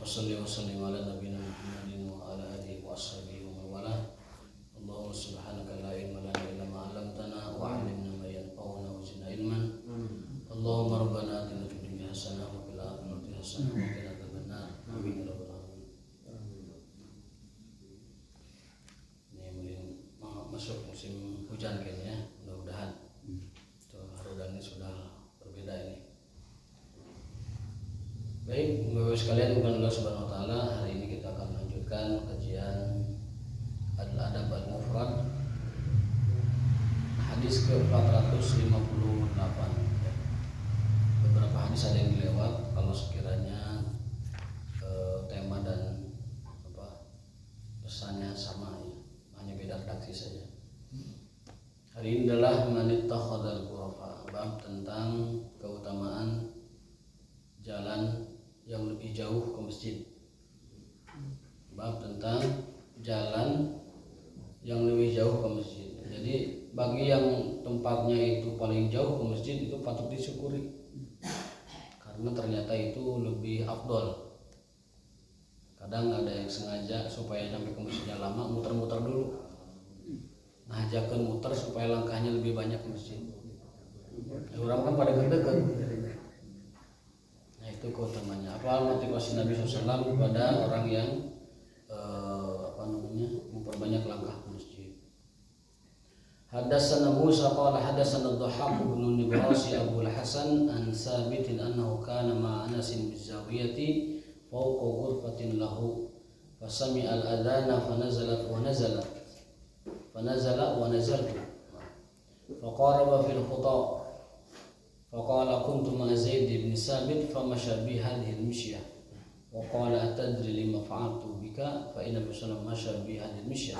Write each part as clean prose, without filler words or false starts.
Wassalli wa sallim ala nabiyina Muhammadin wa ala alihi wa ashabihi wa man wala. Allahumma subhanaka la ilma lana illa ma 'allamtana wa 'allimna ma yanfa'una wa zidna ilman. Allahumma rabbana atina fid dunya hasanah wa fil akhirati hasanah wa qina adzabannar. Amin ya rabbal alamin. Ini masuk musim hujan kayaknya, mudah-mudahan. Harudannya sudah berbeda ini. Baik, Bapak sekalian, bukan Allah Subhanahu wa taala, hari ini kita akan melanjutkan kajian Al-Adab Al-Mufrad hadis ke-458. Beberapa hadis ada yang dilewat, kalau sekiranya tema dan pesannya sama ya, hanya beda redaksi saja. Hari ini adalah manittakhadhal ghurafa, bab tentang keutamaan jalan yang lebih jauh ke masjid. Bab tentang jalan yang lebih jauh ke masjid. Jadi bagi yang tempatnya itu paling jauh ke masjid itu patut disyukuri, karena ternyata itu lebih afdol. Kadang ada yang sengaja supaya sampai ke masjidnya lama, muter-muter dulu, ngajakan muter supaya langkahnya lebih banyak ke masjid. Orang kan pada deket-deket. Itu keutamanya. Apa motivasi Nabi SAW kepada orang yang memperbanyak langkah ke masjid. Hadatsana Musa qala hadatsana Dhahhak bin Nibrasi Abu Al-Hasan an Sabit annahu kana ma'a Anas bizawiyati fawqa ghurfatin lahu fasami'a al-adhana fanazala wa nazaltu faqaraba fil khuta فقال كنت مع زيد بن ثابت فمشى بي هذه المشية وقال أتدري لما فعلت بك فإن النبي صلى الله عليه وسلم مشى بي هذه المشية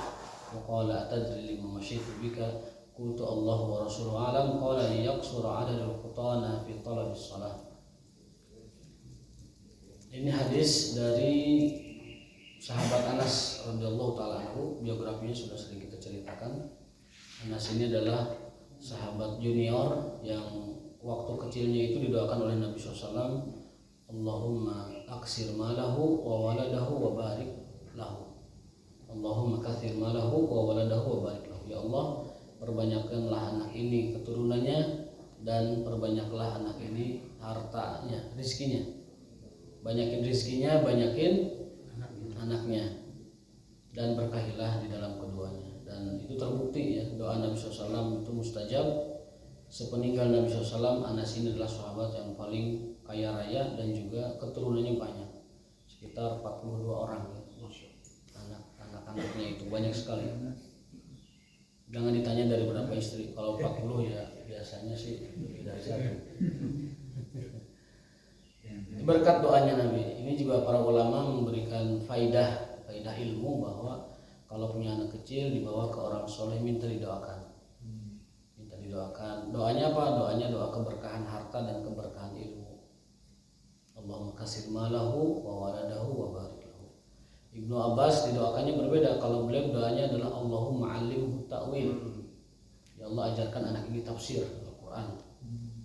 وقال أتدري لما مشيت بك قلت الله ورسوله أعلم قال ليقصر عدد الخطانا في طلب الصلاة. Ini hadis dari sahabat Anas radhiyallahu taala anhu, biografinya sudah sering kita ceritakan. Anas ini adalah sahabat junior yang waktu kecilnya itu didoakan oleh Nabi SAW, Allahumma aksir malahu wa waladahu wa barik lahu. Allahumma kathir malahu wa waladahu wa barik lahu. Ya Allah, perbanyakkanlah anak ini keturunannya dan perbanyaklah anak ini hartanya, rizkinya. Banyakin rizkinya, banyakin anaknya, dan berkahilah di dalam keduanya. Dan itu terbukti ya, doa Nabi SAW itu mustajab. Sepeninggal Nabi SAW, Anas ini adalah sahabat yang paling kaya raya dan juga keturunannya banyak, sekitar 42 orang ya. Anak-anaknya itu banyak sekali. Jangan ditanya dari berapa istri, kalau 40 ya biasanya sih lebih dari satu. Berkat doanya Nabi ini juga para ulama memberikan faidah ilmu bahwa kalau punya anak kecil dibawa ke orang soleh minta didoakan. Doanya apa? Doanya doa keberkahan harta dan keberkahan ilmu. Allahumma kasir malahu wa waladahu wa barik lahu. Ibnu Abbas didoakannya berbeda. Kalau beliau doanya adalah Allahumma alimhu ta'wil. Ya Allah, ajarkan anak ini tafsir Al-Quran.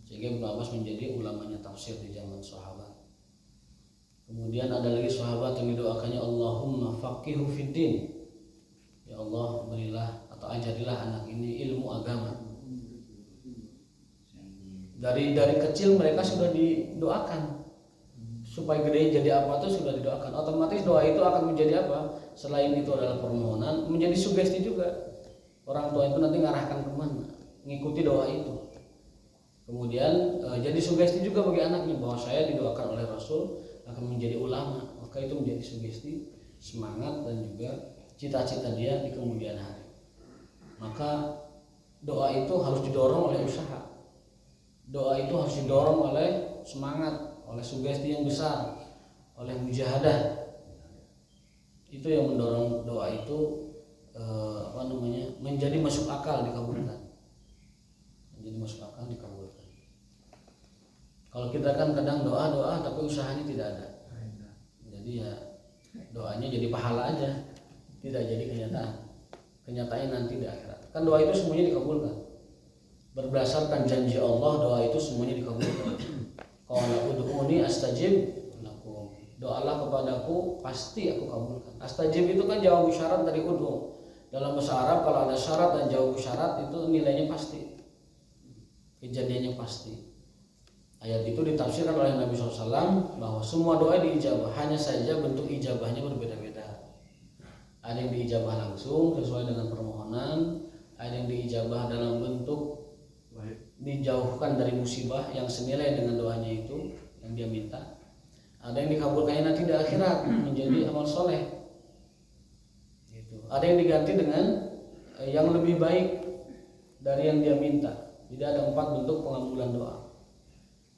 Sehingga Ibnu Abbas menjadi ulamanya tafsir di zaman sahabat. Kemudian ada lagi sahabat yang didoakannya Allahumma faqihu fid din. Ya Allah, berilah atau ajarilah anak ini ilmu agama. Dari kecil mereka sudah didoakan supaya gede jadi apa tuh sudah didoakan. Otomatis doa itu akan menjadi apa? Selain itu adalah permohonan, menjadi sugesti juga. Orang tua itu nanti ngarahkan kemana, mengikuti doa itu. Kemudian jadi sugesti juga bagi anaknya bahwa saya didoakan oleh Rasul akan menjadi ulama. Maka itu menjadi sugesti, semangat dan juga cita-cita dia di kemudian hari. Maka doa itu harus didorong oleh usaha. Doa itu harus didorong oleh semangat, oleh sugesti yang besar, oleh mujahadah. Itu yang mendorong doa itu menjadi masuk akal dikabulkan. Menjadi masuk akal dikabulkan. Kalau kita kan kadang doa tapi usahanya tidak ada. Jadi ya doanya jadi pahala aja, tidak jadi kenyataan. Kenyataannya nanti di akhirat. Kan doa itu semuanya dikabulkan. Berdasarkan janji Allah, doa itu semuanya dikabulkan. Qala ud'uni astajib lakum. doalah kepadaku pasti aku kabulkan. Astajib itu kan jawab syarat dari udhu. Dalam bahasa Arab kalau ada syarat dan jawab syarat itu nilainya pasti, kejadiannya pasti. Ayat itu ditafsirkan oleh Nabi SAW bahwa semua doa diijabah, hanya saja bentuk ijabahnya berbeda-beda. Ada yang diijabah langsung sesuai dengan permohonan, ada yang diijabah dalam bentuk dijauhkan dari musibah yang senilai dengan doanya itu yang dia minta. Ada yang dikabulkannya nanti di akhirat menjadi amal soleh. Ada yang diganti dengan yang lebih baik dari yang dia minta. Jadi ada 4 bentuk pengabulan doa.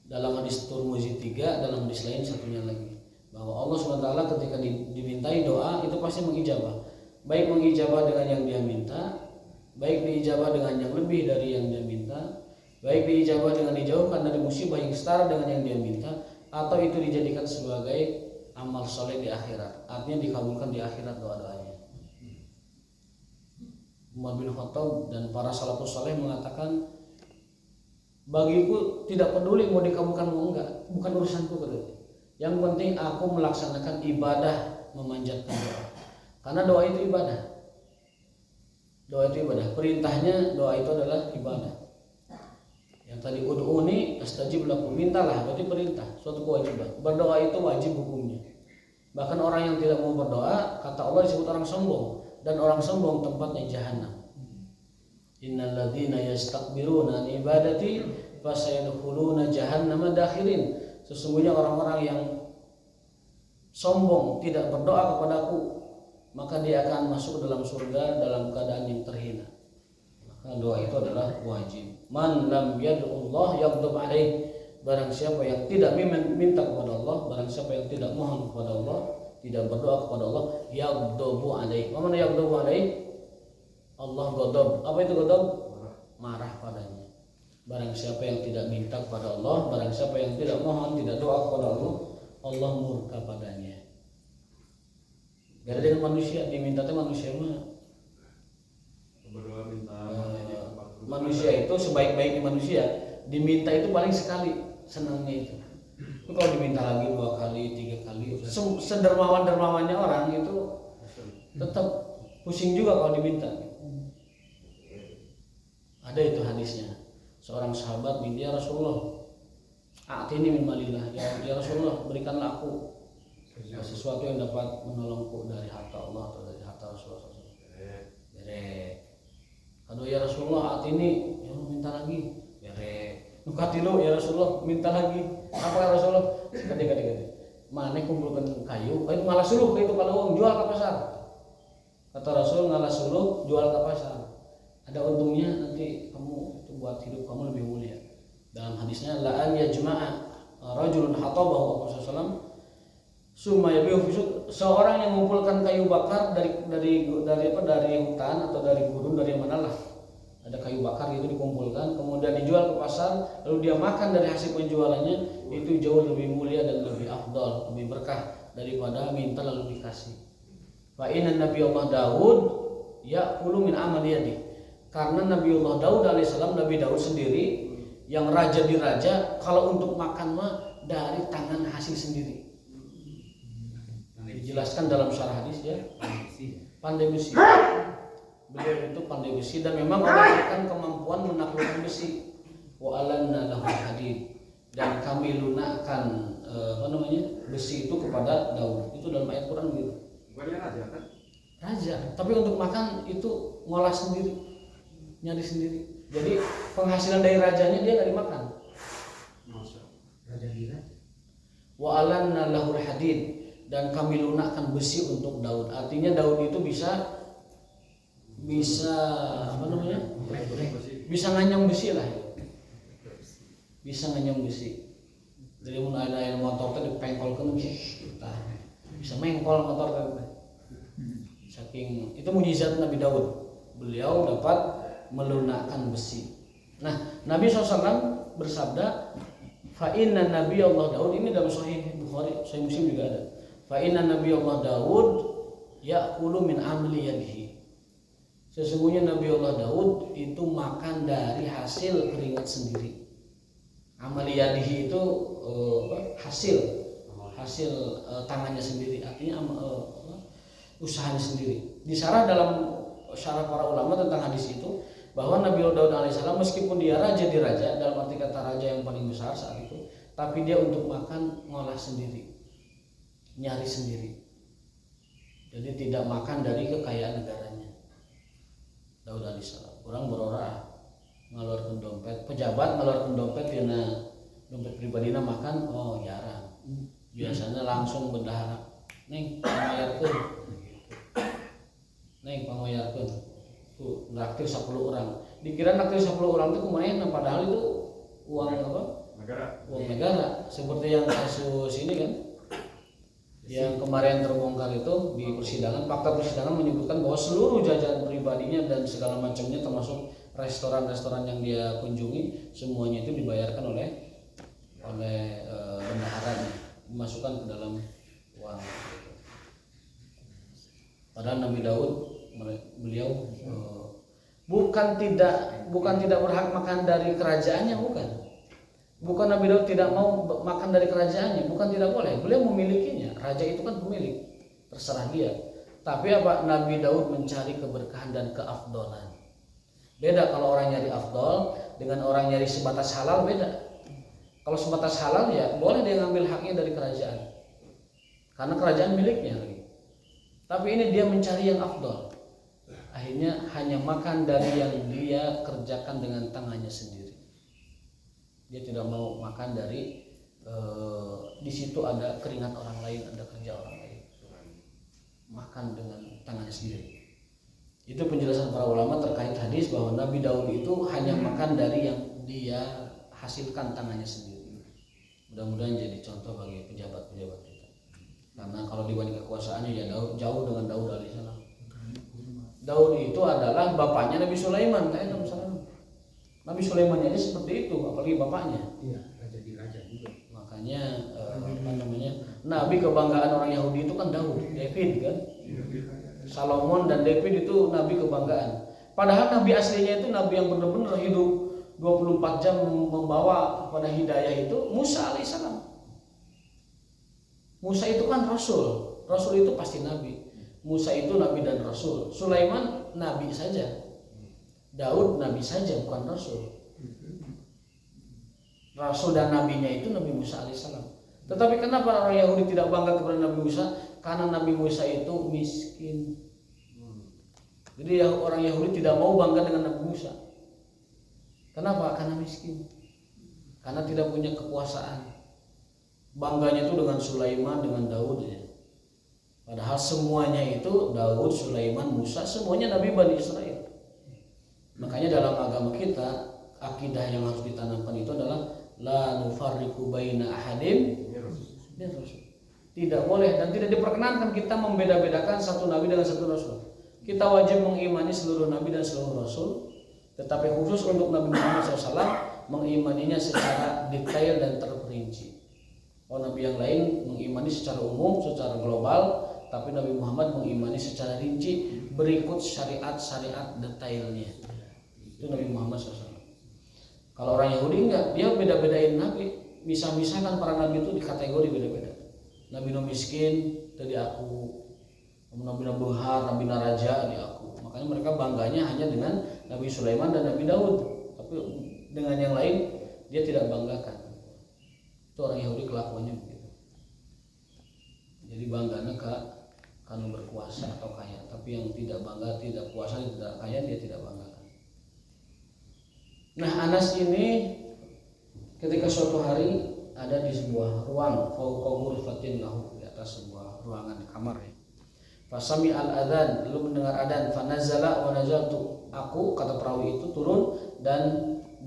Dalam hadis Tirmidzi 3, dalam hadis lain satunya lagi, bahwa Allah SWT ketika dimintai doa itu pasti mengijabah. Baik mengijabah dengan yang dia minta, baik diijabah dengan yang lebih dari yang dia minta, baik diijabah dengan dijauhkan dari musibah yang setara dengan yang dia minta, atau itu dijadikan sebagai amal soleh di akhirat. Artinya dikabulkan di akhirat doa-doanya. Umar bin Khattab dan para salafus saleh mengatakan, bagiku tidak peduli mau dikabulkan mau enggak, bukan urusanku katanya. Yang penting aku melaksanakan ibadah memanjatkan doa. Karena doa itu ibadah. Doa itu ibadah. Perintahnya doa itu adalah ibadah. Yang tadi ud'uni astajib lakum, mintalah, berarti perintah, suatu kewajiban. Berdoa itu wajib hukumnya. Bahkan orang yang tidak mau berdoa, kata Allah disebut orang sombong, dan orang sombong tempatnya jahanam. Innal ladzina yastakbiruna an ibadati fasayadkhuluna jahannama dakhirin. Sesungguhnya orang-orang yang sombong tidak berdoa kepadaku, maka dia akan masuk dalam surga dalam keadaan yang terhina. Maka doa itu adalah wajib. Man lam yad'ullah yaghdab alaih. Barang siapa yang tidak minta kepada Allah, barang siapa yang tidak mohon kepada Allah, tidak berdoa kepada Allah, yaghdabu alaih. Apa makna yaghdabu alaih? Allah ghadab. Apa itu ghadab? Marah padanya. Barang siapa yang tidak minta kepada Allah, barang siapa yang tidak mohon, tidak doa kepada Allah, Allah murka padanya. Beda dengan manusia, diminta itu manusia mah. Manusia itu sebaik-baiknya manusia, diminta itu paling sekali, senangnya itu. Itu kalau diminta lagi 2 kali, 3 kali, sedermawan-dermawannya orang itu tetap pusing juga kalau diminta. Ada itu hadisnya. Seorang sahabat minta, ya Rasulullah, a'tini min malillah, ya Rasulullah, berikanlah aku sesuatu yang dapat menolongku dari harta Allah atau dari harta Rasulullah SAW. Aduh ya Rasulullah, a'tini, ya minta lagi. Nukatilu ya Rasulullah, minta lagi. Apa ya Rasulullah? Ketika mana kumpulkan kayu ngalah suluh itu kalau jual ke pasar. Kata Rasul, ngalah suluh jual ke pasar. Ada untungnya, nanti kamu itu buat hidup kamu lebih mulia. Dalam hadisnya, la an yajma'a rajulun hatabahu Rasulullah summa yabihu fisuk, seorang yang mengumpulkan kayu bakar dari hutan atau dari gurun, dari manalah. Ada kayu bakar itu dikumpulkan, kemudian dijual ke pasar, lalu dia makan dari hasil penjualannya, itu jauh lebih mulia dan lebih afdal, lebih berkah daripada minta lalu dikasih. Fa inna Nabiullah Daud ya'kulu min amali yadihi. Karena Nabiullah Daud alaihissalam, Nabi Daud sendiri yang raja di raja, kalau untuk makan mah dari tangan hasil sendiri. Dijelaskan dalam syarah hadis ya, pandai besi. Beliau itu pandai besi dan memang memiliki kemampuan menaklukkan besi. Wa alanna lahu hadid, dan kami lunakkan besi itu kepada Daud. Itu dalam ayat Quran gitu. Bukannya raja kan? Raja, tapi untuk makan itu ngolah sendiri, nyari sendiri. Jadi penghasilan dari rajanya dia nggak dimakan. Raja di raja. Wa alanna lahul hadid, dan kami lunakkan besi untuk Daud. Artinya Daud itu bisa nganyong besi lah. Bisa nganyong besi. Jadi mun ada yang motor teh dipengkolkeun bisa mengkol motor teh. Saking itu mukjizat Nabi Daud. Beliau dapat melunakkan besi. Nah, Nabi SAW bersabda, fa inna Nabi Allah Daud, ini dalam Sahih Bukhari, Sahih Muslim juga ada. Fa inna Nabi Allah Daud ya'kulu min amli yadihi. Sesungguhnya Nabi Allah Daud itu makan dari hasil keringat sendiri. Amali yadihi itu hasil tangannya sendiri, artinya usahanya sendiri. Disarah dalam syarah para ulama tentang hadis itu bahwa Nabi Daud alaihissalam meskipun dia raja di raja, dalam arti kata raja yang paling besar saat itu, tapi dia untuk makan ngolah sendiri, nyari sendiri. Jadi tidak makan dari kekayaan negaranya. Daud alaihissalam orang berorah ngeluarkan dompet, pejabat ngeluarkan dompet karena dompet pribadinya makan, oh jarang. Biasanya langsung bendahara, neng pamayarkeun, neng pamayarkeun, tuh naktir 10 orang. Dikira naktir 10 orang itu kumaha, padahal itu uang apa? Negara. Uang negara. Seperti yang kasus ini kan, yang kemarin terbongkar itu di persidangan, fakta persidangan menyebutkan bahwa seluruh jajan pribadinya dan segala macamnya termasuk restoran-restoran yang dia kunjungi semuanya itu dibayarkan oleh bendaharanya, dimasukkan ke dalam uang. Padahal Nabi Daud beliau bukan tidak berhak makan dari kerajaannya, bukan Nabi Daud tidak mau makan dari kerajaannya, bukan tidak boleh, beliau memilikinya. Raja itu kan pemilik, terserah dia. Tapi apa, Nabi Daud mencari keberkahan dan keafdolan. Beda kalau orang nyari afdol dengan orang nyari sebatas halal, beda. Kalau sebatas halal ya boleh dia ngambil haknya dari kerajaan, karena kerajaan miliknya lagi. Tapi ini dia mencari yang afdol, akhirnya hanya makan dari yang dia kerjakan dengan tangannya sendiri. Dia tidak mau makan dari di situ ada keringat orang lain, ada kerja orang lain, makan dengan tangannya sendiri. Itu penjelasan para ulama terkait hadis bahwa Nabi Daud itu hanya makan dari yang dia hasilkan tangannya sendiri. Mudah-mudahan jadi contoh bagi pejabat-pejabat kita. Karena kalau dibanding kekuasaannya ya jauh dengan Daud alaihissalam. Daud itu adalah bapaknya Nabi Sulaiman, Nabi Sulaiman aja seperti itu, apalagi bapaknya. Iya, raja di raja juga. Makanya Nabi kebanggaan orang Yahudi itu kan Daud, David kan. Salomon dan David itu Nabi kebanggaan. Padahal Nabi aslinya itu Nabi yang benar-benar hidup 24 jam membawa kepada hidayah itu Musa alaihissalam. Musa itu kan Rasul, Rasul itu pasti Nabi. Musa itu Nabi dan Rasul. Sulaiman Nabi saja. Daud Nabi saja, bukan Rasul. Rasul dan Nabinya itu Nabi Musa alaihissalam. Tetapi kenapa orang Yahudi tidak bangga kepada Nabi Musa? Karena Nabi Musa itu miskin. Jadi orang Yahudi tidak mau bangga dengan Nabi Musa. Kenapa? Karena miskin. Karena tidak punya kekuasaan. Bangganya itu dengan Sulaiman, dengan Daud ya. Padahal semuanya itu Daud, Sulaiman, Musa, semuanya Nabi Bani Israel. Makanya dalam agama kita akidah yang harus ditanamkan itu adalah la nufarriqu baina ahadim min rasul. Tidak boleh dan tidak diperkenankan kita membeda-bedakan satu nabi dengan satu rasul. Kita wajib mengimani seluruh nabi dan seluruh rasul, tetapi khusus untuk Nabi Muhammad SAW mengimaninya secara detail dan terperinci. Oh, nabi yang lain mengimani secara umum, secara global, tapi Nabi Muhammad mengimani secara rinci berikut syariat-syariat detailnya. Itu Nabi Muhammad SAW. Kalau orang Yahudi enggak, dia beda-bedain nabi, misah-misahkan para nabi itu di kategori beda-beda. Nabi no miskin dari aku, Nabi no behar, Nabi no raja di aku. Makanya mereka bangganya hanya dengan Nabi Sulaiman dan Nabi Daud, tapi dengan yang lain dia tidak banggakan. Itu orang Yahudi kelakuannya begitu. Jadi bangganya karena berkuasa atau kaya, tapi yang tidak bangga, tidak kuasa, tidak kaya dia tidak banggakan. Nah, Anas ini ketika suatu hari ada di sebuah ruang fauqa ghurfatin lahu, di atas sebuah ruangan kamar ya. Fasami al-adzan, lalu mendengar adzan, fa nazala wa nazaltu, aku kata perawi itu turun dan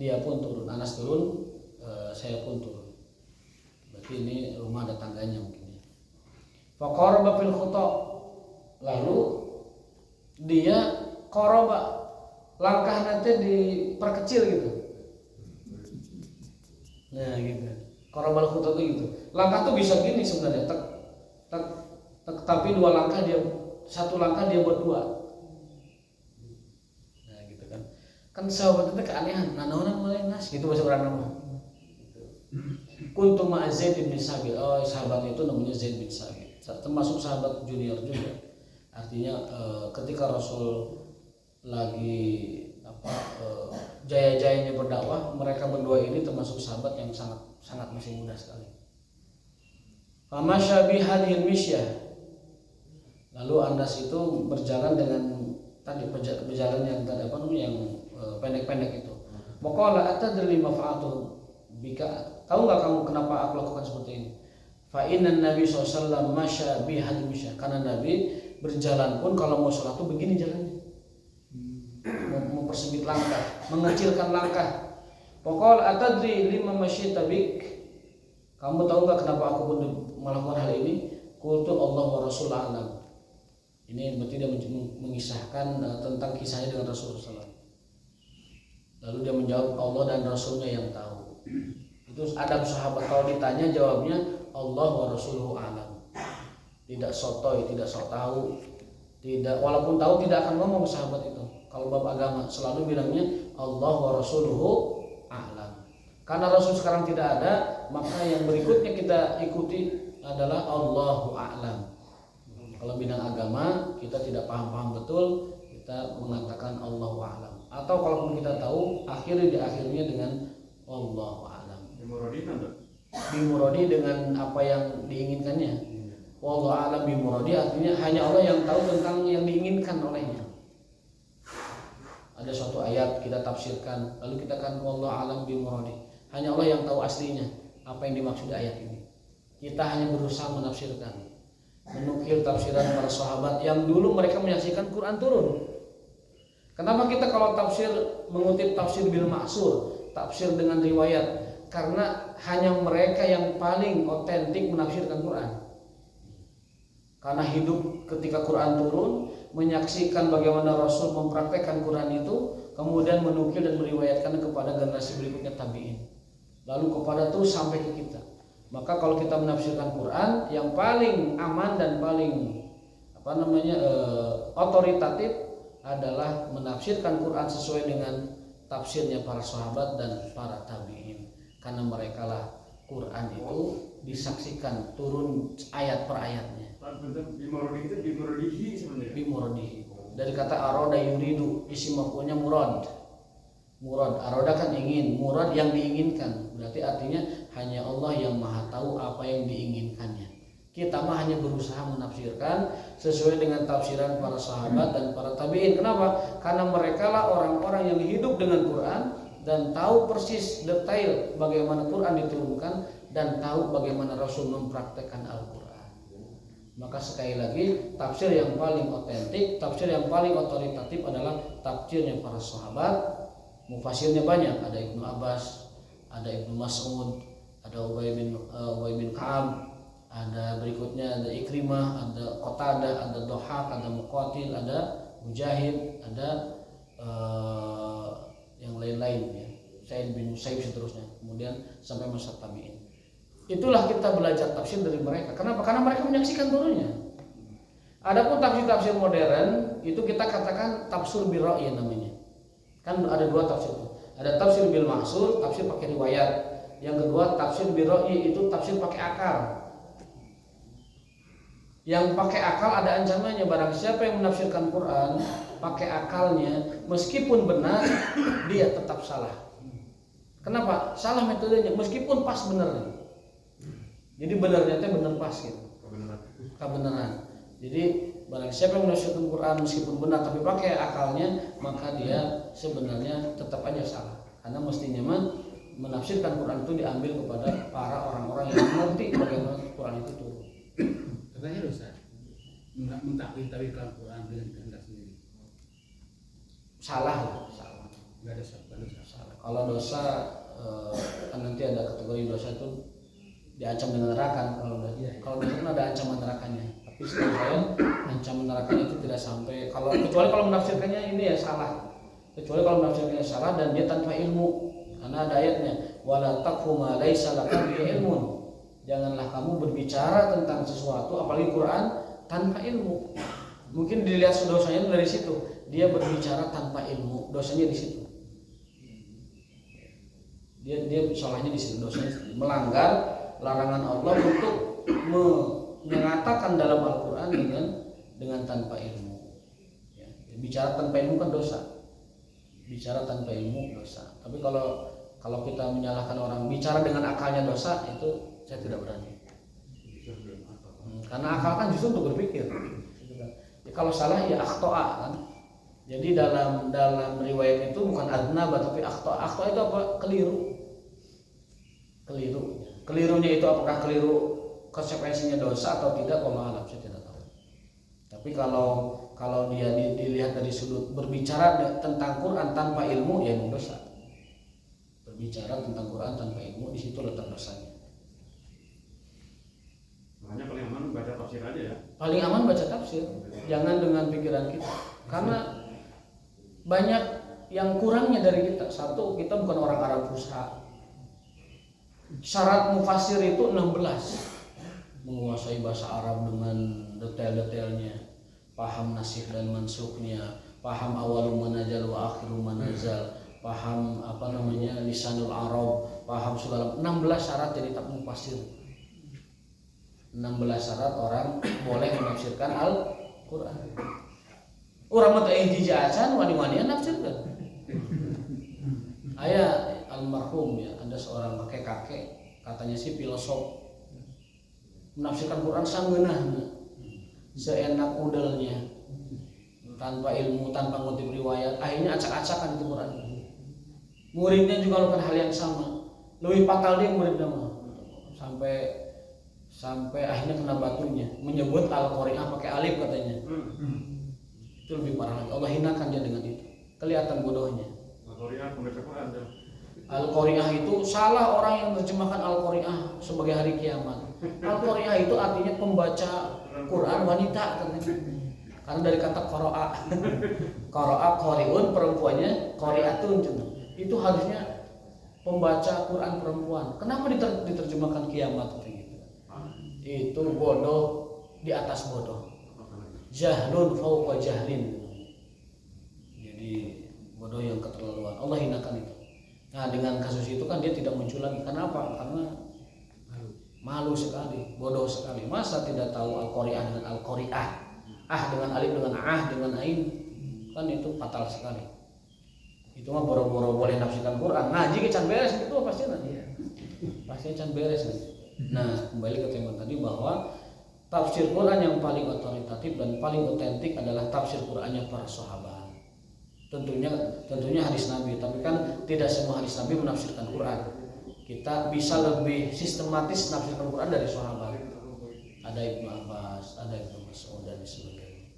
dia pun turun. Anas turun, saya pun turun. Berarti ini rumah ada tangganya mungkin ya. Fa qaraba fil khuta, lalu dia qaraba, langkah nanti diperkecil gitu. Nah gitu. Qarabal khuta itu gitu. Langkah tuh bisa gini sebenarnya, tapi dua langkah dia, satu langkah dia buat dua. Nah gitu kan. Kan sahabat itu keanehan, nanaonan mulai nas gitu bahasa orang nama. Kuntu ma'a Zaid bin Sabit. Oh, sahabat itu namanya Zaid bin Sabit. Termasuk sahabat junior juga. Artinya ketika Rasul lagi jaya-jayanya berdakwah, mereka berdua ini termasuk sahabat yang sangat masih muda sekali. Famasya bihadhil misyah. Lalu Anas itu berjalan dengan tadi berjalan yang tadi yang pendek-pendek itu. Maqala atadri ma fa'atu bika. Tahu enggak kamu kenapa aku lakukan seperti ini? Fa inna Nabi sallallahu alaihi wasallam masya bihadhil misyah. Karena Nabi berjalan pun kalau mau sholat tuh begini jalannya. Mempersempit langkah, mengecilkan langkah. Pokoknya atadri lima masyita bik. Kamu tahu nggak kenapa aku melakukan hal ini? Qultu Allah wa Rasul a'lam. Ini berarti dia mengisahkan tentang kisahnya dengan Rasulullah SAW. Lalu dia menjawab Allah dan Rasulnya yang tahu. Itu adab sahabat, kalau ditanya jawabnya Allah wa Rasuluhu a'lam. Tidak sotoy, tidak sok tahu, tidak, walaupun tahu tidak akan ngomong sahabat itu. Kalau bab agama selalu bilangnya Allah wa Rasuluhu a'lam. Karena Rasul sekarang tidak ada, maka yang berikutnya kita ikuti adalah Allahu a'lam. Kalau bidang agama kita tidak paham-paham betul, kita mengatakan Allahu a'lam. Atau kalaupun kita tahu, di akhirnya dengan Allahu a'lam. Bimuradi dengan apa yang diinginkannya. Wallahu a'lam bimuradi artinya hanya Allah yang tahu tentang yang diinginkan olehnya. Ada suatu ayat kita tafsirkan, lalu kita kan wallahu a'lam bimuradi. Hanya Allah yang tahu aslinya apa yang dimaksud ayat ini. Kita hanya berusaha menafsirkan, menukil tafsiran para sahabat yang dulu mereka menyaksikan Quran turun. Kenapa kita kalau tafsir mengutip tafsir bil ma'sur, tafsir dengan riwayat? Karena hanya mereka yang paling otentik menafsirkan Quran. Karena hidup ketika Quran turun, menyaksikan bagaimana Rasul mempraktekkan Quran itu, kemudian menukil dan meriwayatkan kepada generasi berikutnya tabi'in, lalu kepada terus sampai ke kita. Maka kalau kita menafsirkan Quran, yang paling aman dan paling otoritatif adalah menafsirkan Quran sesuai dengan tafsirnya para sahabat dan para tabi'in. Karena mereka lah Quran itu disaksikan turun ayat per ayatnya. Bimuradi itu bimuradihi sebenarnya. Bimuradihi. Dari kata aroda yuridu, isim maf'ulnya murad. Murad, aroda kan ingin, murad yang diinginkan. Berarti artinya hanya Allah yang maha tahu apa yang diinginkannya. Kita mah hanya berusaha menafsirkan sesuai dengan tafsiran para sahabat dan para tabi'in. Kenapa? Karena mereka lah orang-orang yang hidup dengan Quran dan tahu persis detail bagaimana Quran diturunkan dan tahu bagaimana Rasul mempraktekkan Al-Quran. Maka sekali lagi tafsir yang paling otentik, tafsir yang paling otoritatif adalah tafsirnya para sahabat. Mufasirnya banyak, ada Ibnu Abbas, ada Ibnu Mas'ud, ada Ubay bin Ka'ab, ada berikutnya ada Ikrimah, ada Qatadah, ada Dhahak, ada Muqatil, ada Mujahid, ada yang lain-lain ya, Sa'id bin Musayyib seterusnya, kemudian sampai masa tabi'in. Itulah kita belajar tafsir dari mereka. Kenapa? Karena mereka menyaksikan turunnya. Adapun tafsir-tafsir modern itu kita katakan tafsir bil ra'yi namanya. Kan ada dua tafsir. Ada tafsir bil ma'sur, tafsir pakai riwayat. Yang kedua tafsir bil ra'yi itu tafsir pakai akal. Yang pakai akal ada ancamannya, barang siapa yang menafsirkan Quran pakai akalnya, meskipun benar dia tetap salah. Kenapa? Salah metodenya, meskipun pas benar. Jadi benarnya itu benar pas gitu. Kebenaran. Jadi barang siapa yang menafsirkan Quran meskipun benar tapi pakai akalnya, maka dia sebenarnya tetap aja salah. Karena mestinya menafsirkan Quran itu diambil kepada para orang-orang yang mengerti bagaimana Quran itu turun. Katanya dosa mentakwil-takwilkan Quran dengan kehendak sendiri. Salah. Enggak ada dosa. Salah. Kalau dosa kan nanti ada kategori dosa itu diancam dengan neraka. Kalau dosa kan ada ancaman nerakanya. Tapi setahu saya ancaman nerakanya itu tidak sampai, kecuali kalau menafsirkannya ini ya salah. Kecuali kalau menafsirkannya salah dan dia tanpa ilmu. Karena ada ayatnya wala taqfu ma laisa laka bihi ilmun. Janganlah kamu berbicara tentang sesuatu apalagi Quran tanpa ilmu. Mungkin dilihat dosanya dari situ. Dia berbicara tanpa ilmu, dosanya di situ. Dia salahnya di situ, dosanya melanggar larangan Allah untuk mengatakan dalam Al-Qur'an dengan tanpa ilmu. Ya, bicara tanpa ilmu kan dosa. Bicara tanpa ilmu dosa. Tapi kalau kita menyalahkan orang bicara dengan akalnya dosa, itu saya tidak berani. Karena akal kan justru untuk berpikir. Ya, kalau salah ya akhto'a kan. Jadi dalam riwayat itu bukan adnaba tapi akhto'a. Akhto'a itu apa? Keliru. Kelirunya itu apakah keliru konsekuensinya dosa atau tidak, wallahu a'lam, saya tidak tahu. Tapi kalau dia dilihat dari sudut berbicara tentang Quran tanpa ilmu, ya memang dosa. Berbicara tentang Quran tanpa ilmu, di situ letak dosanya. Makanya paling aman baca tafsir aja ya. Paling aman baca tafsir, jangan dengan pikiran kita. Karena banyak yang kurangnya dari kita. Satu, kita bukan orang Arab Fusha. Syarat mufasir itu 16. Menguasai bahasa Arab dengan detail-detailnya, paham nasikh dan mansuknya, paham awalul manazal wa akhirul manazal, paham lisanul Arab, paham segala 16 syarat jadi tak mufasir. 16 syarat orang boleh menafsirkan Al-Qur'an. Urang mah teh hiji acan wani-wanian nafsirkeun. Aya almarhum ya, ada seorang kakek katanya sih filosof, menafsirkan Quran sangeunahna, seenak udelnya, tanpa ilmu, tanpa ngutip riwayat, akhirnya acak-acakan itu Quran. Muridnya juga melakukan hal yang sama, lebih fatal dia muridnya mah, sampai akhirnya kena batunya, menyebut Al-Qari'ah pakai alif katanya. Itu lebih parah lagi, Allah hinakan dia dengan itu, kelihatan bodohnya. Al-Qari'ah pembaca Quran. Al-Qari'ah itu salah orang yang menerjemahkan Al-Qari'ah sebagai hari kiamat. Al-Qari'ah itu artinya pembaca Quran wanita katanya. Karena dari kata qara'a. Qara'a qari'un, perempuannya qari'atun. Itu harusnya pembaca Quran perempuan. Kenapa diterjemahkan kiamat gitu? Itu bodoh di atas bodoh. Jahlun fauqa jahlin. Jadi bodoh yang keterlaluan. Allah hinakan itu. Nah, dengan kasus itu kan dia tidak muncul lagi. Kenapa? Karena malu sekali, bodoh sekali. Masa tidak tahu Al-Qari'ah dengan Al-Qari'ah, dengan alif dengan dengan ain, kan itu fatal sekali. Itu mah boro-boro boleh nafsirkan Quran. Ngaji can beres itu pasti nanti. Pasti can beres nanti. Nah, kembali ke tema tadi bahwa tafsir Quran yang paling otoritatif dan paling otentik adalah tafsir Qurannya para sahabat. Tentunya hadis Nabi, tapi kan tidak semua hadis Nabi menafsirkan Quran. Kita bisa lebih sistematis menafsirkan Quran dari sahabat. Ada Ibnu Abbas, ada Ibnu Mas'ud dan sebagainya.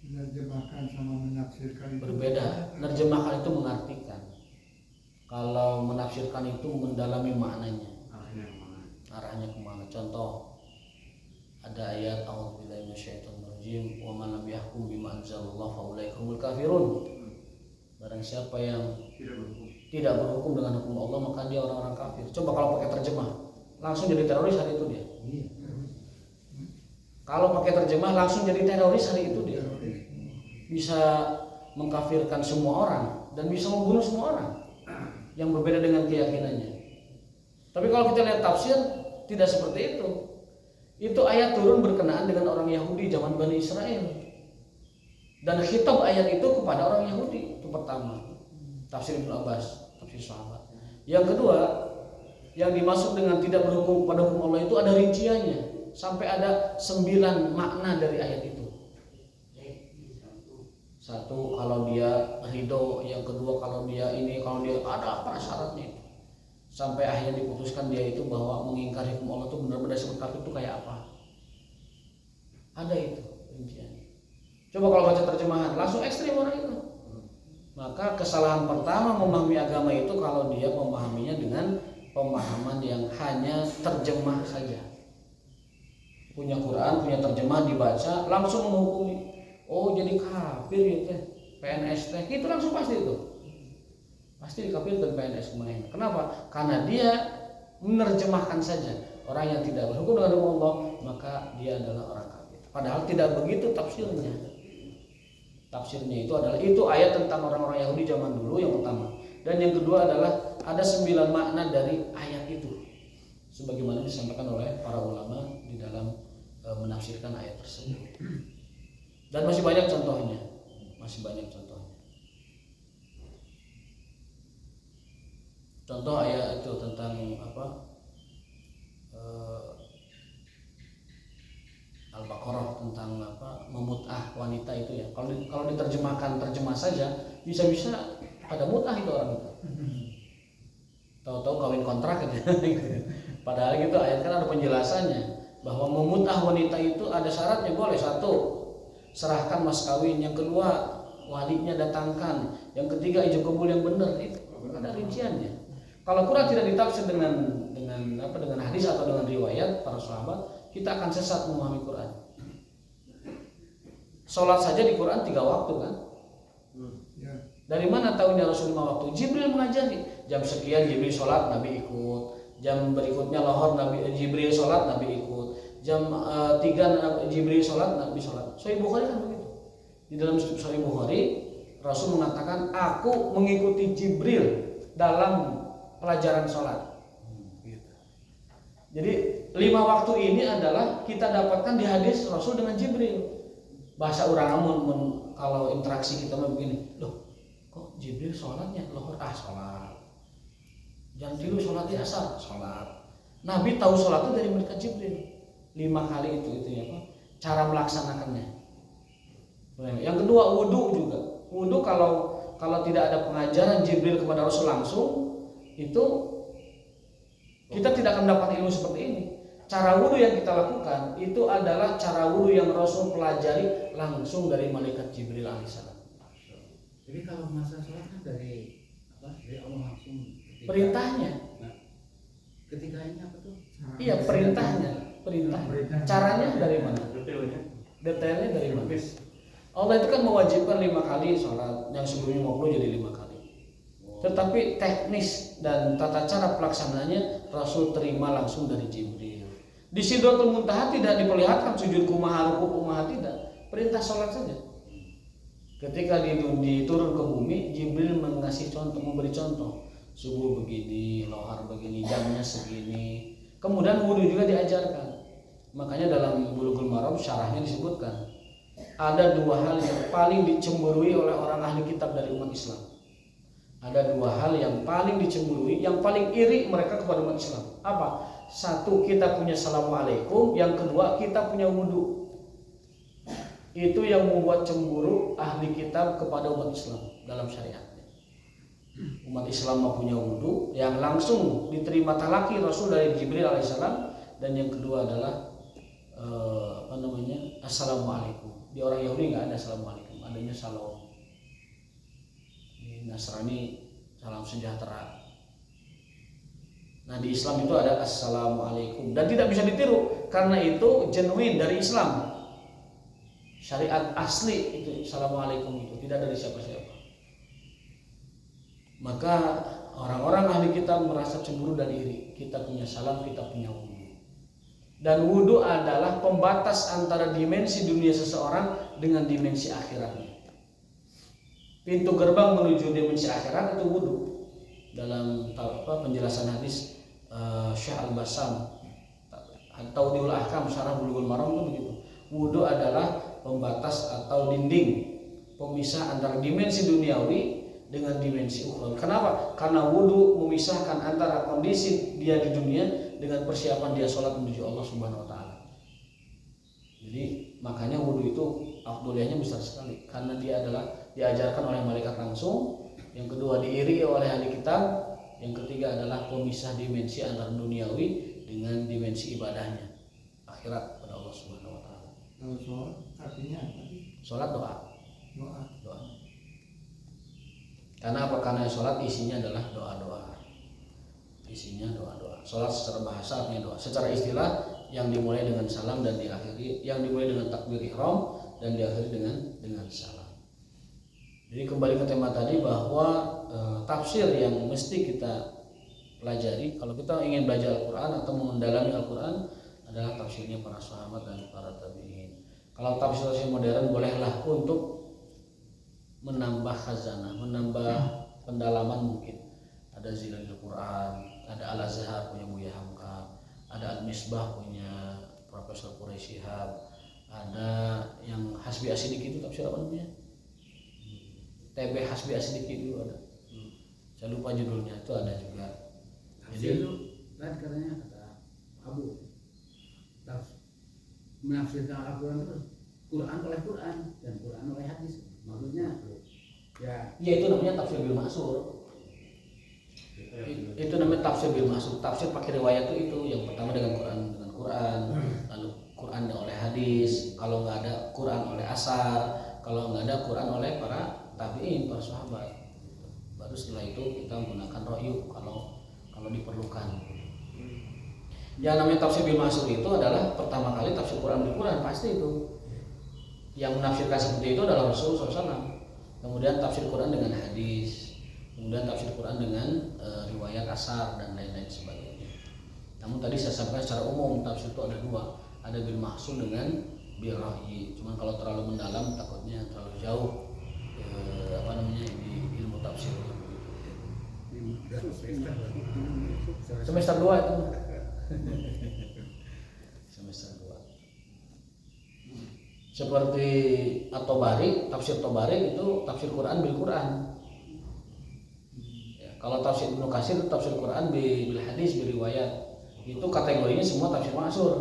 Menerjemahkan sama menafsirkan Berbeda. Menerjemahkan itu mengartikan. Kalau menafsirkan itu mendalami maknanya. Arahnya kemana? Contoh, ada ayat a'udzubillahi minasyaitonir rajim wa man lam yahkum bima anzalallahu fa ulaika humul kafirun. Barang siapa yang tidak berhukum dengan hukum Allah maka dia orang-orang kafir. Coba kalau pakai terjemah langsung jadi teroris hari itu dia. Kalau pakai terjemah langsung jadi teroris hari itu dia. Bisa mengkafirkan semua orang dan bisa membunuh semua orang yang berbeda dengan keyakinannya. Tapi kalau kita lihat tafsir tidak seperti itu. Itu ayat turun berkenaan dengan orang Yahudi zaman Bani Israel. Dan khitab ayat itu kepada orang Yahudi. Itu pertama. Tafsir Ibnu Abbas, tafsir sahabat. Yang kedua, yang dimaksud dengan tidak berhukum kepada hukum Allah itu ada rinciannya. Sampai ada 9 makna dari ayat itu. Satu, kalau dia ridho. Yang kedua, kalau dia ini, kalau dia ada apa syaratnya itu. Sampai akhirnya diputuskan dia itu bahwa mengingkari hukum Allah itu benar-benar disebut kafir itu kayak apa. Ada itu rinciannya. Coba kalau baca terjemahan langsung ekstrim orang itu. Maka kesalahan pertama memahami agama itu kalau dia memahaminya dengan pemahaman yang hanya terjemah saja. Punya Quran, punya terjemah dibaca langsung menghukumi. Oh jadi kafir gitu, PNS teh itu langsung pasti itu. Pasti dikafirkan PNS kemarin. Kenapa? Karena dia menerjemahkan saja. Orang yang tidak berhukum dengan hukum Allah maka dia adalah orang kafir. Padahal tidak begitu tafsirnya. Tafsirnya itu adalah itu ayat tentang orang-orang Yahudi zaman dulu yang pertama. Dan yang kedua adalah ada 9 makna dari ayat itu, sebagaimana disampaikan oleh para ulama di dalam menafsirkan ayat tersebut. Dan masih banyak contohnya, Contoh ayat itu tentang Al-Baqarah tentang memut'ah wanita itu ya. Kalau terjemah saja bisa-bisa ada mut'ah itu orang itu. Tahu-tahu kawin kontrak gitu. Padahal gitu ayat kan ada penjelasannya bahwa memut'ah wanita itu ada syaratnya. Boleh, 1, serahkan mas kawin, yang kedua walinya datangkan, yang ketiga ijab kabul yang benar. Itu ada rinciannya. Kalau Quran tidak ditafsir dengan hadis atau dengan riwayat para sahabat, kita akan sesat memahami Quran. Sholat saja di Quran 3 waktu kan? Ya. Dari mana tahunya Rasul 5 waktu? Jibril mengajari. Jam sekian Jibril sholat, Nabi ikut. Jam berikutnya lohor Jibril sholat, Nabi ikut. Jam 3 Jibril sholat, Nabi sholat. Sahih Bukhari kan begitu. Di dalam Sahih Bukhari Rasul mengatakan, aku mengikuti Jibril dalam pelajaran sholat. Jadi 5 waktu ini adalah kita dapatkan di hadis Rasul dengan Jibril. Bahasa orang kalau interaksi kita begini, loh kok Jibril sholatnya lohor sholat, jam 3 sholatnya asar sholat. Nabi tahu sholat itu dari malaikat Jibril 5 kali itu ya Pak. Cara melaksanakannya. Yang kedua wudu juga. Wudu kalau tidak ada pengajaran Jibril kepada Rasul langsung, itu kita tidak akan mendapat ilmu seperti ini. Cara wudu yang kita lakukan itu adalah cara wudu yang Rasul pelajari langsung dari malaikat Jibril alaihissalam. Jadi kalau masa sholat kan dari Allah langsung. Perintahnya. Nah, ketika ini apa tuh? Iya, perintahnya. Caranya dari mana? Detailnya dari mana? Allah itu kan mewajibkan 5 kali sholat, yang sebelumnya 50 jadi 5 kali. Tetapi teknis dan tata cara pelaksananya Rasul terima langsung dari Jibril. Di Sidratul Muntaha tidak diperlihatkan sujud kumaha, ruku kumaha, tidak. Perintah sholat saja. Ketika diturun ke bumi, Jibril memberi contoh. Subuh begini, lohar begini, jamnya segini. Kemudian wudu juga diajarkan. Makanya dalam Bulughul Maram syarahnya disebutkan ada 2 hal yang paling dicemburui oleh orang ahli kitab dari umat Islam. Ada 2 hal yang paling dicemburui, yang paling iri mereka kepada umat Islam. Apa? 1, kita punya assalamualaikum. Yang kedua, kita punya wudu. Itu yang membuat cemburu ahli kitab kepada umat Islam dalam syariatnya. Umat Islam punya wudu yang langsung diterima talaki Rasul dari Jibril alaihissalam. Dan yang kedua adalah assalamualaikum. Di orang Yahudi nggak ada assalamualaikum, adanya salam. Di Nasrani salam sejahtera. Nah di Islam itu ada assalamualaikum dan tidak bisa ditiru karena itu genuine dari Islam. Syariat asli itu assalamualaikum itu tidak dari siapa-siapa. Maka orang-orang ahli kitab merasa cemburu dan iri. Kita punya salam, kita punya wudu. Dan wudu adalah pembatas antara dimensi dunia seseorang dengan dimensi akhiratnya. Pintu gerbang menuju dimensi akhirat itu wudu. Dalam penjelasan hadis Syekh Al-Bassam atau Diul Ahkam Syarah Bulughul Maram itu begitu. Wudu adalah pembatas atau dinding pemisah antara dimensi duniawi dengan dimensi ukhrawi. Kenapa? Karena wudu memisahkan antara kondisi dia di dunia dengan persiapan dia sholat menuju Allah Subhanahu wa taala. Jadi makanya wudu itu afdoliyahnya besar sekali karena dia adalah diajarkan oleh malaikat langsung, yang kedua diiri oleh ahli kitab, yang ketiga adalah pemisah dimensi antara duniawi dengan dimensi ibadahnya akhirat pada Allah Subhanahu wa taala. Kalau sholat artinya apa? Sholat doa. Doa. Karena apa? Karena sholat isinya adalah doa-doa. Isinya doa-doa. Sholat secara bahasa artinya doa. Secara istilah yang dimulai dengan salam dan diakhiri, yang dimulai dengan takbir ihram dan diakhiri dengan salam. Jadi kembali ke tema tadi bahwa tafsir yang mesti kita pelajari kalau kita ingin belajar Al-Quran atau mendalami Al-Quran adalah tafsirnya para sahabat dan para tabi'in. Kalau tafsir modern bolehlah untuk menambah khazanah, menambah pendalaman mungkin. Ada Zilalul Quran, ada Al Azhar punya Buya Hamka, ada Al Misbah punya Profesor Quraisy Shihab, ada yang Hasbi Asidiki itu tafsir apa namanya? TB Hasbi Asidiki dulu ada. Saya lupa judulnya, itu ada juga. Tafsir itu kan katanya kata Abu menafsirkan Al-Quran itu Quran oleh Quran dan Quran oleh hadis. Maksudnya ya itu namanya tafsir bil ma'sur. Itu namanya tafsir bil ma'sur. Tafsir pakai riwayat itu yang pertama dengan Quran, lalu Quran oleh hadis. Kalau nggak ada Quran oleh asar, kalau nggak ada Quran oleh para tabi'in, para sahabat. Baru setelah itu kita menggunakan ra'yu kalau diperlukan. Yang namanya tafsir bil ma'sur itu adalah pertama kali tafsir Quran bil Quran, pasti itu. Yang menafsirkan seperti itu adalah Rasulullah SAW. Kemudian tafsir Quran dengan hadis, kemudian tafsir Quran dengan riwayat asar dan lain-lain sebagainya. Namun tadi saya sampaikan secara umum tafsir itu ada dua, ada bil ma'sur dengan bil ra'yi. Cuman kalau terlalu mendalam takutnya terlalu jauh di ilmu tafsir. Semester 2 itu. Semester 2. Seperti At-Tabari, tafsir Tabari itu tafsir Quran bil Quran. Ya, kalau tafsir Ibnu Katsir itu tafsir Quran bil hadis, bil riwayat. Itu kategorinya semua tafsir ma'sur.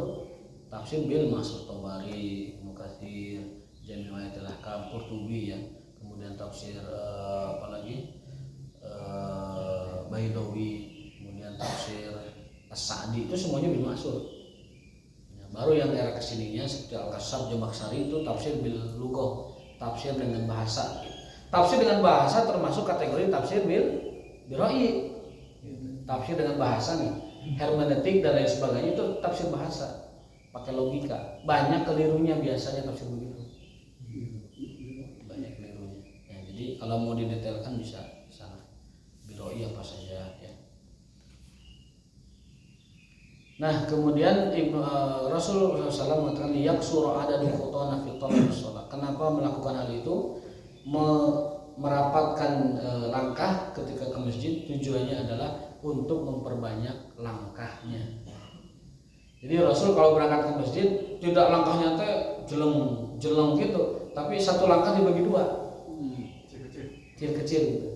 Tafsir bil ma'sur Tabari, Ibnu Katsir, Jami' Riwayatil Ahkam, Qurtubi ya. Kemudian tafsir Baidawi, kemudian tafsir As-Sa'di, itu semuanya bil ma'sur. Ya, baru yang era kesininya seperti Al-Kassab, Jamakhsyari itu tafsir bil lughah, tafsir dengan bahasa. Tafsir dengan bahasa termasuk kategori tafsir bil ra'yi. Tafsir dengan bahasa nih, hermeneutik dan lain sebagainya itu tafsir bahasa, pakai logika. Banyak kelirunya biasanya tafsir begitu. Banyak kelirunya. Ya, jadi kalau mau didetailkan bisa sana. Bil ra'yi apa saja ya. Nah, kemudian Rasulullah SAW mengatakan yaksuru adadu khutana fi talabis shalah. Kenapa melakukan hal itu? Merapatkan langkah ketika ke masjid, tujuannya adalah untuk memperbanyak langkahnya. Jadi Rasul kalau berangkat ke masjid tidak langkahnya teh jeleng gitu, tapi satu langkah dibagi dua, kecil gitu.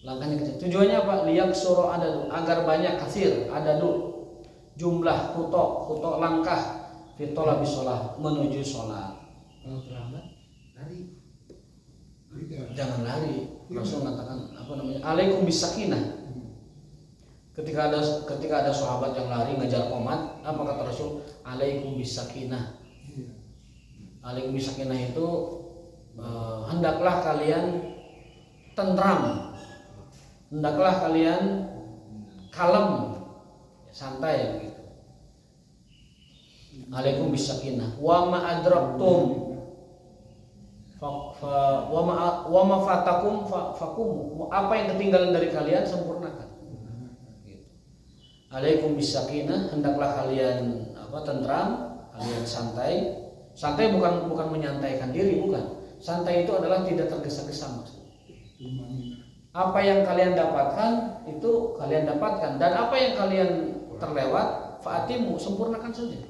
Langkahnya kecil. Tujuannya apa? Liyaksuru adadu, agar banyak kasir adadu, jumlah kutok langkah fitollah bisolah, menuju sholat. kalau terlambat lari. Jangan lari. Rasul mengatakan alaikum bisakinah. Ketika ada sahabat yang lari ngejar qomat, apa kata Rasul? Alaikum bisakinah. Alaikum bisakinah itu hendaklah kalian tentram, hendaklah kalian kalem, santai begitu. Alaikum bisakinah. Wa ma adraktum wa ma fatakum fakum. Apa yang ketinggalan dari kalian sempurnakan. Gitu. Alaikum bisakinah, hendaklah kalian tentram, kalian santai. Santai bukan menyantaikan diri, bukan. Santai itu adalah tidak tergesa-gesa maksudnya. Apa yang kalian dapatkan itu kalian dapatkan, dan apa yang kalian terlewat fa'atimu, sempurnakan saja.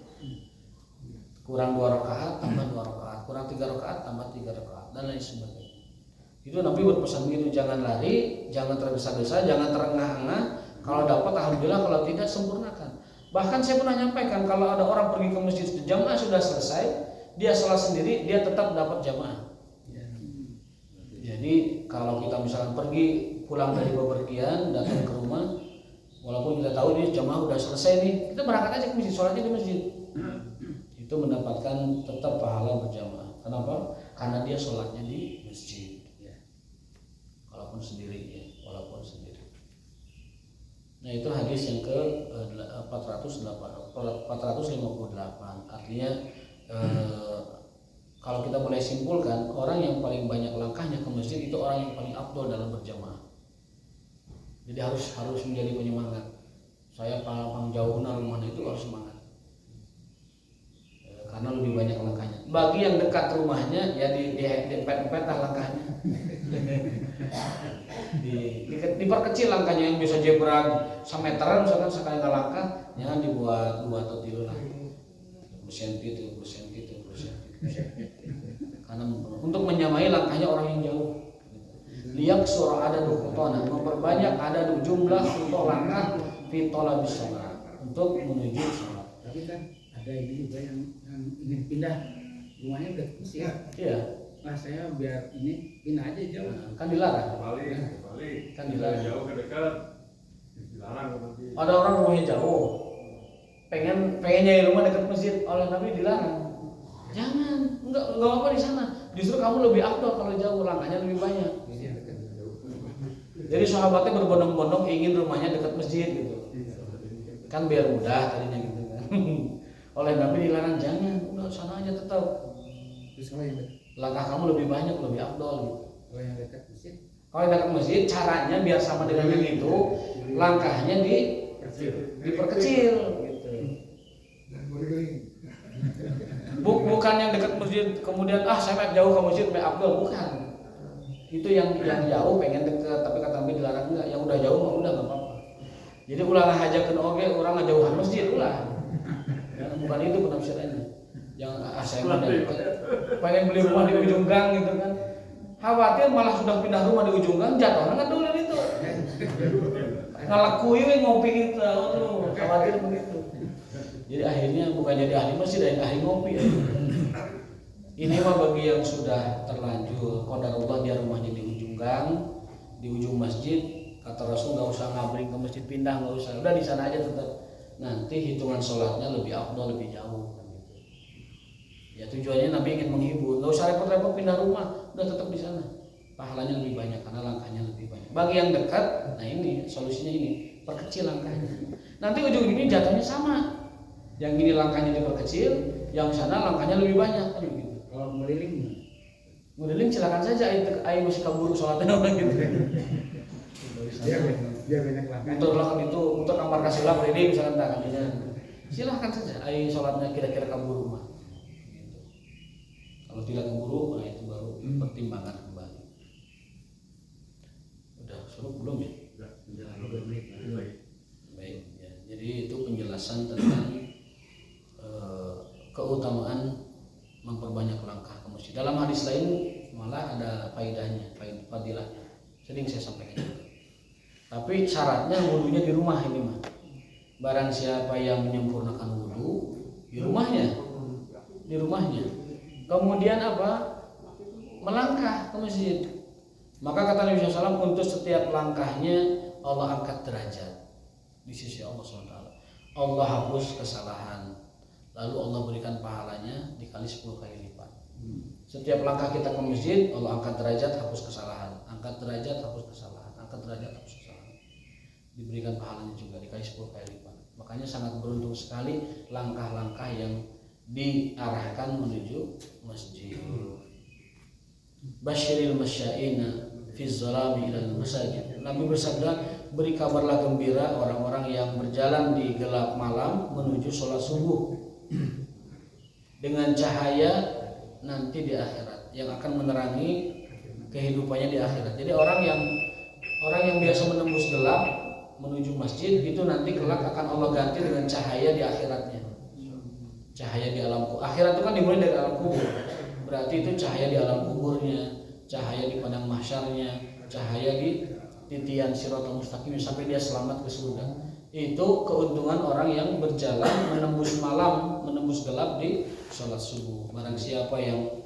Kurang 2 rakaat tambah 2 rakaat, kurang 3 rakaat tambah 3 rakaat, dan lain sebagainya. Itu Nabi berpesan begitu, jangan lari, jangan tergesa-gesa, jangan terengah-engah. Kalau dapat alhamdulillah, kalau tidak sempurnakan. Bahkan saya pernah nyampaikan, kalau ada orang pergi ke masjid jamaah sudah selesai, dia sholat sendiri, dia tetap dapat jamaah. Jadi kalau kita misalkan pergi pulang dari bepergian datang ke rumah, walaupun kita tahu ini jamaah udah selesai nih, kita berangkat aja ke masjid, sholatnya di masjid. Itu mendapatkan tetap pahala berjamaah. Kenapa? Karena dia sholatnya di masjid. Ya. Walaupun sendiri ya, walaupun sendiri. Nah itu hadis yang ke 458. Artinya kalau kita boleh simpulkan, orang yang paling banyak langkahnya ke masjid itu orang yang paling afdol dalam berjamaah. Jadi harus menjadi penyemangat. Saya paling jauh rumahnya itu harus semangat. Karena lebih banyak langkahnya. Bagi yang dekat rumahnya ya di empet-empet lah langkahnya. Diperkecil langkahnya, yang bisa jebra sameteran misalkan sekali ngalangkah jangan dibuat 2 atau 3 lah 20 cm, 30 cm, 30 cm. Karena untuk menyamai langkahnya orang yang jauh. Liak surah ada dukutona, memperbanyak ada jumlah untuk langkah fitola bisa untuk menuju sholat. Tapi kan ada ini juga yang ingin pindah rumahnya udah ke Mesir. Iya. Nah saya biar ini pindah aja jauh. Nah, kan dilarang. Balik. Kan dilarang. Jauh ke dekat. Dilarang nanti. Ada orang rumahnya jauh, pengen nyari rumah dekat masjid, oleh Nabi dilarang. Jangan, enggak apa di sana. Justru kamu lebih afdal kalau jauh, langkahnya lebih banyak. Jadi sahabatnya berbondong-bondong ingin rumahnya dekat masjid gitu. Kan biar mudah tadinya gitu kan. Oleh Nabi dilarang, jangan, udah sana aja tetap. Terus kalau yang dekat, Langkah kamu lebih banyak, lebih afdal gitu. kalau yang dekat masjid, Kalau yang dekat masjid caranya biar sama dengan yang itu, langkahnya diperkecil gitu. Dan boleh Bukan yang dekat masjid kemudian saya jauh ke masjid afdal, bukan. Itu yang jauh pengen dekat, tapi kata Nabi dilarang enggak. Yang udah jauh mah udah enggak apa-apa. Jadi ulah ngajakeun oge urang ngajauhan masjid ulah. Ya, bukan itu penafsirannya. Yang saya mah pengen beli rumah di ujung gang gitu kan. Khawatir malah sudah pindah rumah di ujung gang jatuh kan dulu itu. Ngalakui we ngopi gitu. Aduh, khawatir begitu. Jadi akhirnya bukan jadi ahli masjid, jadi ahli ngopi. Ini mah bagi yang sudah terlanjur qadarullah dia rumahnya di ujung gang, di ujung masjid, kata Rasul nggak usah ngabring ke masjid pindah, nggak usah, udah di sana aja tetap. Nanti hitungan sholatnya lebih afdal, lebih jauh kan gitu. Ya tujuannya Nabi ingin menghibur, nggak usah repot-repot pindah rumah, udah tetap di sana. Pahalanya lebih banyak karena langkahnya lebih banyak. Bagi yang dekat, nah ini solusinya ini, perkecil langkahnya. Nanti ujung ini jatuhnya sama. Yang ini langkahnya diperkecil, yang sana langkahnya lebih banyak kan begitu. kalau meliling, Silakan saja, ayo masih kabur sholatnya orang gitu. biar banyak langkah. Untuk kamar kasilah ini misalkan tak kaminya. Silahkan saja, ayo sholatnya kira-kira kabur rumah. Gitu. Kalau tidak kabur, nah itu baru pertimbangan kembali. Udah suruh belum ya? Udah. 2 menit. Baik, ya. Jadi itu penjelasan tentang keutamaan memperbanyak langkah ke masjid. Dalam hadis lain malah ada faedahnya, fadilahnya. Sering saya sampaikan juga. Tapi syaratnya wudunya di rumah ini mah. Barang siapa yang menyempurnakan wudu di rumahnya. Kemudian apa? Melangkah ke masjid. Maka kata Nabi SAW, untuk setiap langkahnya Allah angkat derajat di sisi Allah SWT. Allah hapus kesalahan. Lalu Allah berikan pahalanya dikali 10 kali lipat. Setiap langkah kita ke masjid, Allah angkat derajat, hapus kesalahan. Angkat derajat, hapus kesalahan. Angkat derajat, hapus kesalahan. Diberikan pahalanya juga dikali 10 kali lipat. Makanya sangat beruntung sekali langkah-langkah yang diarahkan menuju masjid. Basyiril masya'ina fi zalami ilal masajid. Nabi bersabda, beri kabarlah gembira orang-orang yang berjalan di gelap malam menuju sholat subuh dengan cahaya nanti di akhirat yang akan menerangi kehidupannya di akhirat. Jadi orang yang biasa menembus gelap menuju masjid itu nanti kelak akan Allah ganti dengan cahaya di akhiratnya. Cahaya di alam kubur. Akhirat itu kan dimulai dari alam kubur. Berarti itu cahaya di alam kuburnya, cahaya di padang mahsyarnya, cahaya di titian Shiratal Mustaqim sampai dia selamat ke surga. Itu keuntungan orang yang berjalan menembus malam, menembus gelap di sholat subuh. Barang siapa yang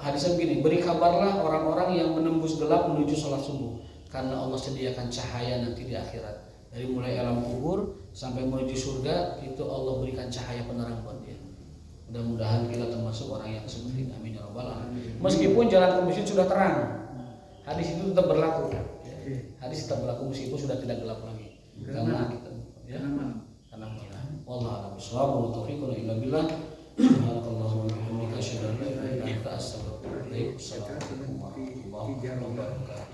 hadisnya begini, beri kabarlah orang-orang yang menembus gelap menuju sholat subuh, karena Allah sediakan cahaya nanti di akhirat. Dari mulai alam kubur sampai menuju surga itu Allah berikan cahaya penerang buat dia. Mudah-mudahan kita termasuk orang yang seperti ini. Amin ya rabbal alamin. Meskipun jalan ke masjid sudah terang, hadis itu tetap berlaku. Hadis tetap berlaku meskipun sudah tidak gelap lagi. Karena kita karena malam. Wallahu a'lam bishawab. Wa taufiqun illa billah. Subhanakallahumma wa bihamdika asyhadu an la ilaha illa anta astaghfiruka wa atubu ilaik. Assalamualaikum warahmatullahi wabarakatuh.